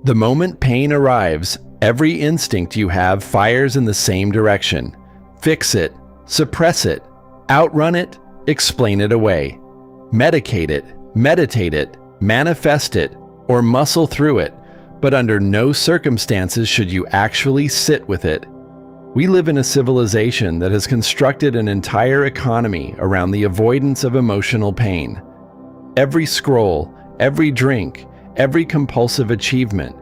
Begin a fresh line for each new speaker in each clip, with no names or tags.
The moment pain arrives, every instinct you have fires in the same direction. Fix it, suppress it, outrun it, explain it away. Medicate it, meditate it, manifest it, or muscle through it, but under no circumstances should you actually sit with it. We live in a civilization that has constructed an entire economy around the avoidance of emotional pain. Every scroll, every drink, every compulsive achievement,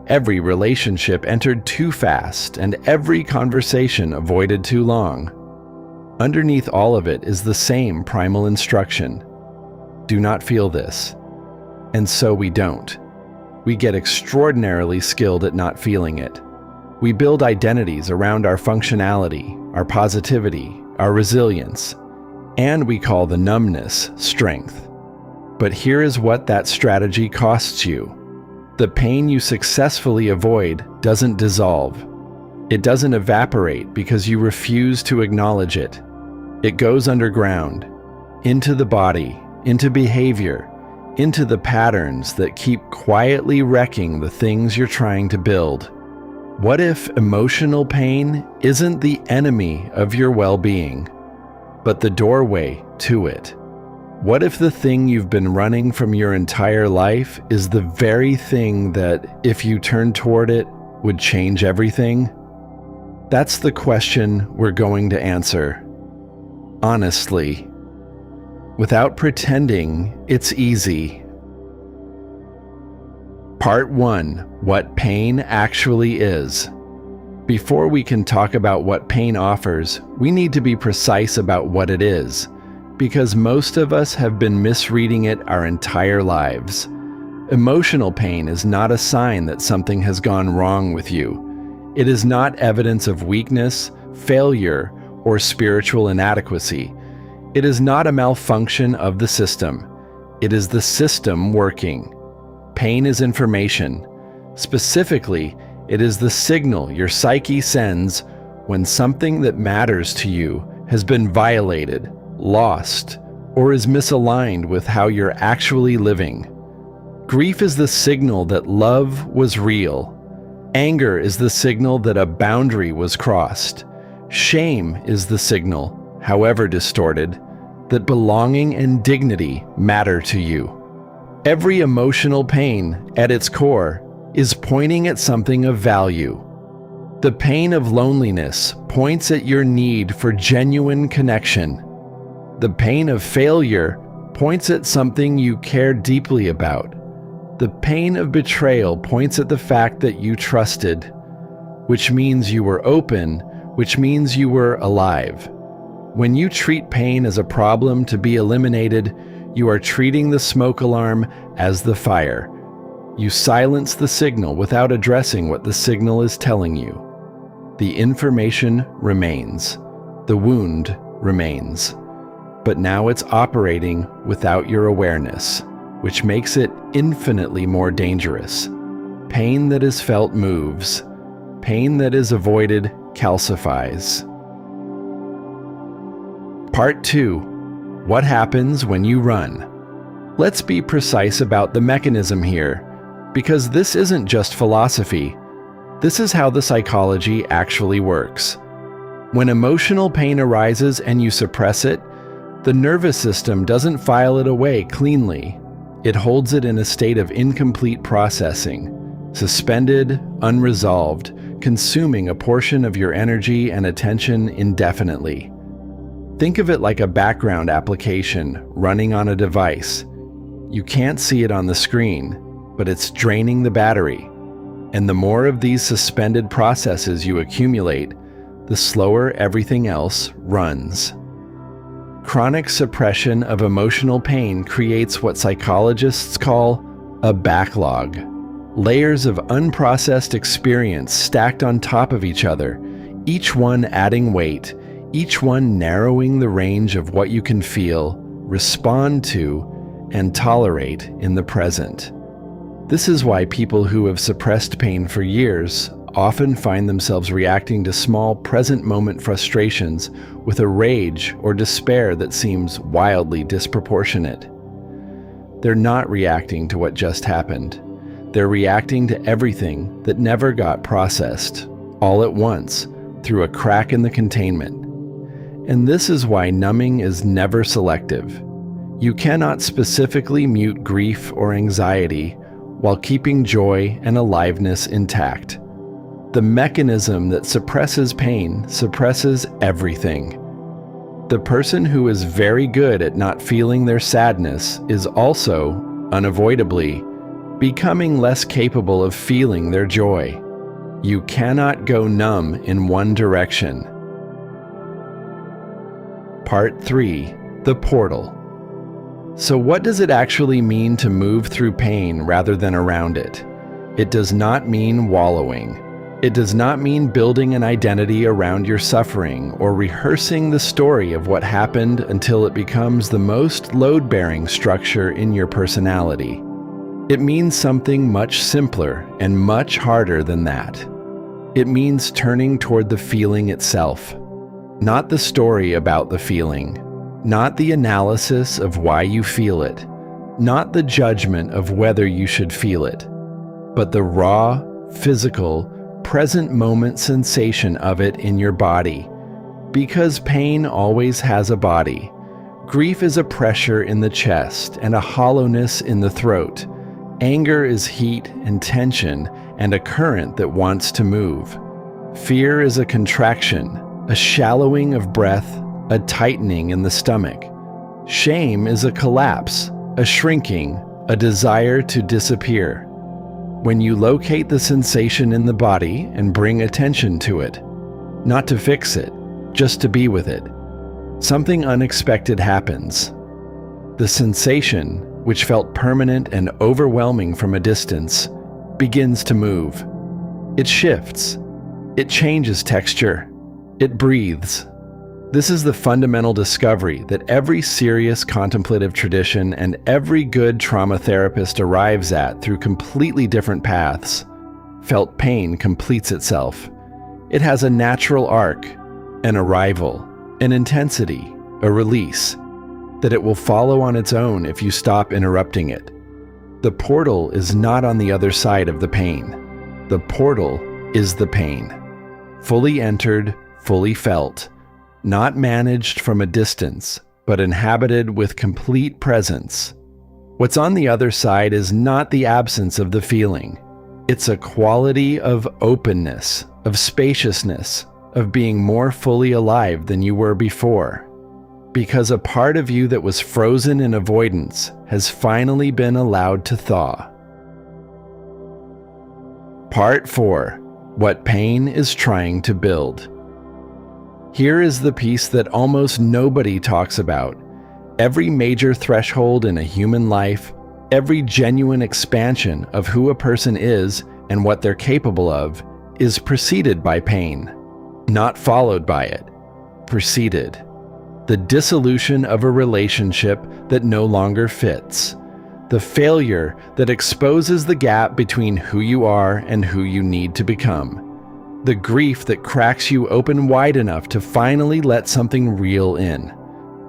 every relationship entered too fast, and every conversation avoided too long. Underneath all of it is the same primal instruction. Do not feel this. And so we don't. We get extraordinarily skilled at not feeling it. We build identities around our functionality, our positivity, our resilience, and we call the numbness strength. But here is what that strategy costs you. The pain you successfully avoid doesn't dissolve. It doesn't evaporate because you refuse to acknowledge it. It goes underground, into the body, into behavior, into the patterns that keep quietly wrecking the things you're trying to build. What if emotional pain isn't the enemy of your well-being, but the doorway to it? What if the thing you've been running from your entire life is the very thing that, if you turn toward it, would change everything? That's the question we're going to answer. Honestly. Without pretending it's easy. Part 1. What pain actually is. Before we can talk about what pain offers, we need to be precise about what it is, because most of us have been misreading it our entire lives. Emotional pain is not a sign that something has gone wrong with you. It is not evidence of weakness, failure, or spiritual inadequacy. It is not a malfunction of the system. It is the system working. Pain is information. Specifically, it is the signal your psyche sends when something that matters to you has been violated, lost, or is misaligned with how you're actually living. Grief is the signal that love was real. Anger is the signal that a boundary was crossed. Shame is the signal, however distorted, that belonging and dignity matter to you. Every emotional pain, at its core, is pointing at something of value. The pain of loneliness points at your need for genuine connection. The pain of failure points at something you care deeply about. The pain of betrayal points at the fact that you trusted, which means you were open, which means you were alive. When you treat pain as a problem to be eliminated, you are treating the smoke alarm as the fire. You silence the signal without addressing what the signal is telling you. The information remains. The wound remains. But now it's operating without your awareness, which makes it infinitely more dangerous. Pain that is felt moves. Pain that is avoided calcifies. Part 2. What happens when you run? Let's be precise about the mechanism here, because this isn't just philosophy. This is how the psychology actually works. When emotional pain arises and you suppress it, the nervous system doesn't file it away cleanly. It holds it in a state of incomplete processing, suspended, unresolved, consuming a portion of your energy and attention indefinitely. Think of it like a background application running on a device. You can't see it on the screen, but it's draining the battery. And the more of these suspended processes you accumulate, the slower everything else runs. Chronic suppression of emotional pain creates what psychologists call a backlog. Layers of unprocessed experience stacked on top of each other, each one adding weight, each one narrowing the range of what you can feel, respond to, and tolerate in the present. This is why people who have suppressed pain for years often find themselves reacting to small present-moment frustrations with a rage or despair that seems wildly disproportionate. They're not reacting to what just happened. They're reacting to everything that never got processed, all at once, through a crack in the containment. And this is why numbing is never selective. You cannot specifically mute grief or anxiety while keeping joy and aliveness intact. The mechanism that suppresses pain suppresses everything. The person who is very good at not feeling their sadness is also, unavoidably, becoming less capable of feeling their joy. You cannot go numb in one direction. Part 3. The Portal. So what does it actually mean to move through pain rather than around it? It does not mean wallowing. It does not mean building an identity around your suffering or rehearsing the story of what happened until it becomes the most load-bearing structure in your personality. It means something much simpler and much harder than that. It means turning toward the feeling itself, not the story about the feeling, not the analysis of why you feel it, not the judgment of whether you should feel it, but the raw, physical, present moment sensation of it in your body. Because pain always has a body. Grief is a pressure in the chest and a hollowness in the throat. Anger is heat and tension and a current that wants to move. Fear is a contraction, a shallowing of breath, a tightening in the stomach. Shame is a collapse, a shrinking, a desire to disappear. When you locate the sensation in the body and bring attention to it, not to fix it, just to be with it, something unexpected happens. The sensation, which felt permanent and overwhelming from a distance, begins to move. It shifts. It changes texture. It breathes. This is the fundamental discovery that every serious contemplative tradition and every good trauma therapist arrives at through completely different paths. Felt pain completes itself. It has a natural arc, an arrival, an intensity, a release, that it will follow on its own if you stop interrupting it. The portal is not on the other side of the pain. The portal is the pain. Fully entered, fully felt. Not managed from a distance, but inhabited with complete presence. What's on the other side is not the absence of the feeling. It's a quality of openness, of spaciousness, of being more fully alive than you were before. Because a part of you that was frozen in avoidance has finally been allowed to thaw. Part 4. What pain is trying to build. Here is the piece that almost nobody talks about. Every major threshold in a human life, every genuine expansion of who a person is and what they're capable of, is preceded by pain, not followed by it. Preceded. The dissolution of a relationship that no longer fits. The failure that exposes the gap between who you are and who you need to become. The grief that cracks you open wide enough to finally let something real in.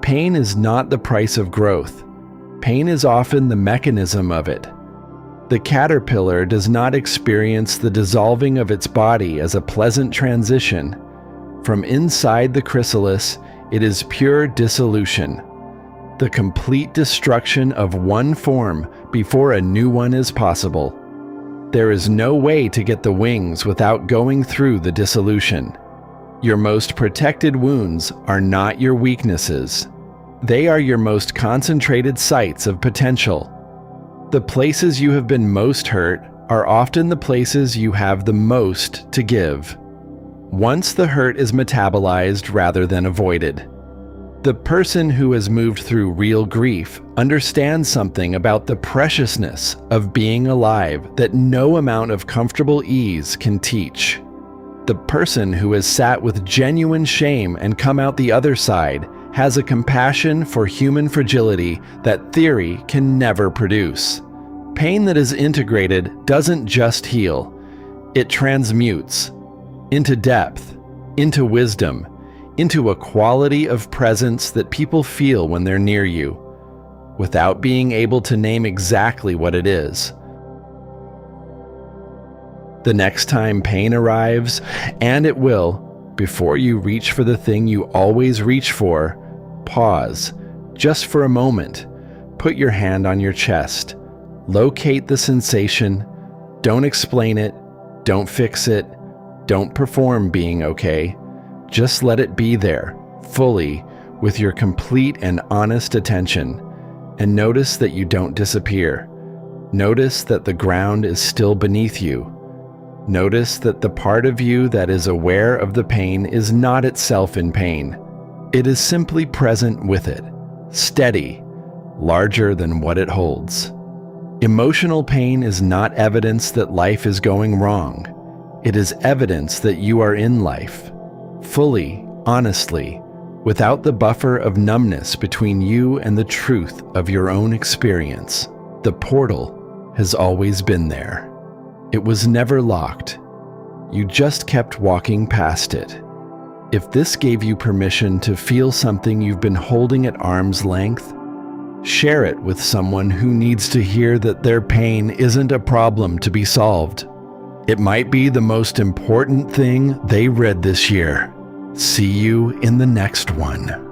Pain is not the price of growth. Pain is often the mechanism of it. The caterpillar does not experience the dissolving of its body as a pleasant transition. From inside the chrysalis, it is pure dissolution. The complete destruction of one form before a new one is possible. There is no way to get the wings without going through the dissolution. Your most protected wounds are not your weaknesses. They are your most concentrated sites of potential. The places you have been most hurt are often the places you have the most to give. Once the hurt is metabolized rather than avoided. The person who has moved through real grief understands something about the preciousness of being alive that no amount of comfortable ease can teach. The person who has sat with genuine shame and come out the other side has a compassion for human fragility that theory can never produce. Pain that is integrated doesn't just heal, it transmutes into depth, into wisdom, into a quality of presence that people feel when they're near you, without being able to name exactly what it is. The next time pain arrives, and it will, before you reach for the thing you always reach for, pause, just for a moment. Put your hand on your chest. Locate the sensation. Don't explain it. Don't fix it. Don't perform being okay. Just let it be there, fully, with your complete and honest attention. And notice that you don't disappear. Notice that the ground is still beneath you. Notice that the part of you that is aware of the pain is not itself in pain. It is simply present with it, steady, larger than what it holds. Emotional pain is not evidence that life is going wrong. It is evidence that you are in life, fully, honestly, without the buffer of numbness between you and the truth of your own experience. The portal has always been there. It was never locked. You just kept walking past it. If this gave you permission to feel something you've been holding at arm's length, share it with someone who needs to hear that their pain isn't a problem to be solved. It might be the most important thing they read this year. See you in the next one.